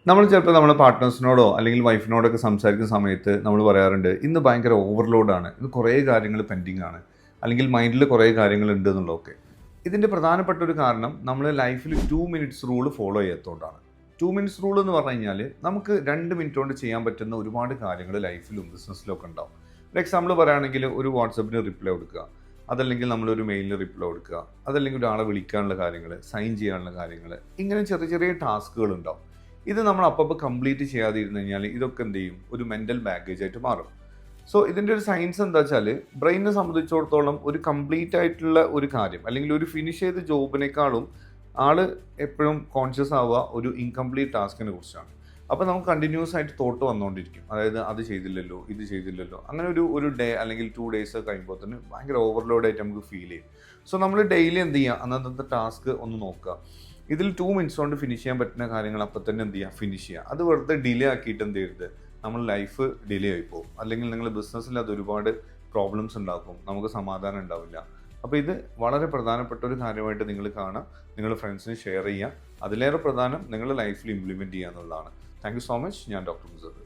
നമ്മൾ ചിലപ്പോൾ നമ്മുടെ പാർട്ട്നേഴ്സിനോടോ അല്ലെങ്കിൽ വൈഫിനോടൊക്കെ സംസാരിക്കുന്ന സമയത്ത് നമ്മൾ പറയാറുണ്ട്, ഇന്ന് ഭയങ്കര ഓവർലോഡാണ്, ഇന്ന് കുറേ കാര്യങ്ങൾ പെൻഡിങ് ആണ്, അല്ലെങ്കിൽ മൈൻഡിൽ കുറേ കാര്യങ്ങളുണ്ട് എന്നുള്ളതൊക്കെ. ഇതിൻ്റെ പ്രധാനപ്പെട്ട ഒരു കാരണം നമ്മൾ ലൈഫിൽ 2 മിനിറ്റ്സ് റൂൾ ഫോളോ ചെയ്യാത്തതുകൊണ്ടാണ്. 2 മിനിറ്റ്സ് റൂൾ എന്ന് പറഞ്ഞു കഴിഞ്ഞാൽ നമുക്ക് 2 മിനിറ്റ് കൊണ്ട് ചെയ്യാൻ പറ്റുന്ന ഒരുപാട് കാര്യങ്ങൾ ലൈഫിലും ബിസിനസ്സിലും ഒക്കെ ഉണ്ടാവും. ഒരു എക്സാമ്പിൾ പറയുകയാണെങ്കിൽ ഒരു വാട്സപ്പിന് റിപ്ലൈ കൊടുക്കുക, അതല്ലെങ്കിൽ നമ്മളൊരു മെയിലിന് റിപ്ലൈ കൊടുക്കുക, അതല്ലെങ്കിൽ ഒരാളെ വിളിക്കാനുള്ള കാര്യങ്ങൾ, സൈൻ ചെയ്യാനുള്ള കാര്യങ്ങൾ, ഇങ്ങനെ ചെറിയ ചെറിയ ടാസ്കുകൾ ഉണ്ടാവും. ഇത് നമ്മൾ അപ്പോൾ കംപ്ലീറ്റ് ചെയ്യാതെ ഇരുന്ന് കഴിഞ്ഞാൽ ഇതൊക്കെ എന്ത് ചെയ്യും, ഒരു മെൻ്റൽ ബാഗേജ് ആയിട്ട് മാറും. സോ ഇതിൻ്റെ ഒരു സയൻസ് എന്താ വെച്ചാൽ, ബ്രെയിനിനെ സംബന്ധിച്ചിടത്തോളം ഒരു കംപ്ലീറ്റ് ആയിട്ടുള്ള ഒരു കാര്യം അല്ലെങ്കിൽ ഒരു ഫിനിഷ് ചെയ്ത ജോബിനേക്കാളും ആൾ എപ്പോഴും കോൺഷ്യസ് ആവുക ഒരു ഇൻകംപ്ലീറ്റ് ടാസ്കിനെ കുറിച്ചാണ്. അപ്പോൾ നമുക്ക് കണ്ടിന്യൂസ് ആയിട്ട് തോട്ട് വന്നുകൊണ്ടിരിക്കും, അതായത് അത് ചെയ്തില്ലല്ലോ, ഇത് ചെയ്തില്ലല്ലോ, അങ്ങനെ ഒരു ഡേ അല്ലെങ്കിൽ 2 ഡേയ്സ് കഴിയുമ്പോൾ തന്നെ ഭയങ്കര ഓവർലോഡായിട്ട് നമുക്ക് ഫീൽ ചെയ്യും. സോ നമ്മൾ ഡെയിലി എന്ത് ചെയ്യുക, അന്നത്തെ ടാസ്ക് ഒന്ന് നോക്കുക. ഇതിൽ 2 മിനിറ്റ്സ് കൊണ്ട് ഫിനിഷ് ചെയ്യാൻ പറ്റുന്ന കാര്യങ്ങൾ അപ്പം തന്നെ എന്ത് ചെയ്യുക, ഫിനിഷ് ചെയ്യുക. അത് വെറുതെ ഡിലേ ആക്കിയിട്ട് എന്ത് ചെയ്യരുത്, നമ്മൾ ലൈഫ് ഡിലേ ആയി പോകും, അല്ലെങ്കിൽ നിങ്ങൾ ബിസിനസ്സിൽ അത് ഒരുപാട് പ്രോബ്ലംസ് ഉണ്ടാക്കും, നമുക്ക് സമാധാനം ഉണ്ടാവില്ല. അപ്പോൾ ഇത് വളരെ പ്രധാനപ്പെട്ട ഒരു കാര്യമായിട്ട് നിങ്ങൾ കാണുക, നിങ്ങളുടെ ഫ്രണ്ട്സിന് ഷെയർ ചെയ്യുക. അതിലേറെ പ്രധാനം നിങ്ങളുടെ ലൈഫിൽ ഇംപ്ലിമെൻറ്റ് ചെയ്യുക എന്നുള്ളതാണ്. Thank you so much. ഞാൻ ഡോക്ടർ മുസഫർ.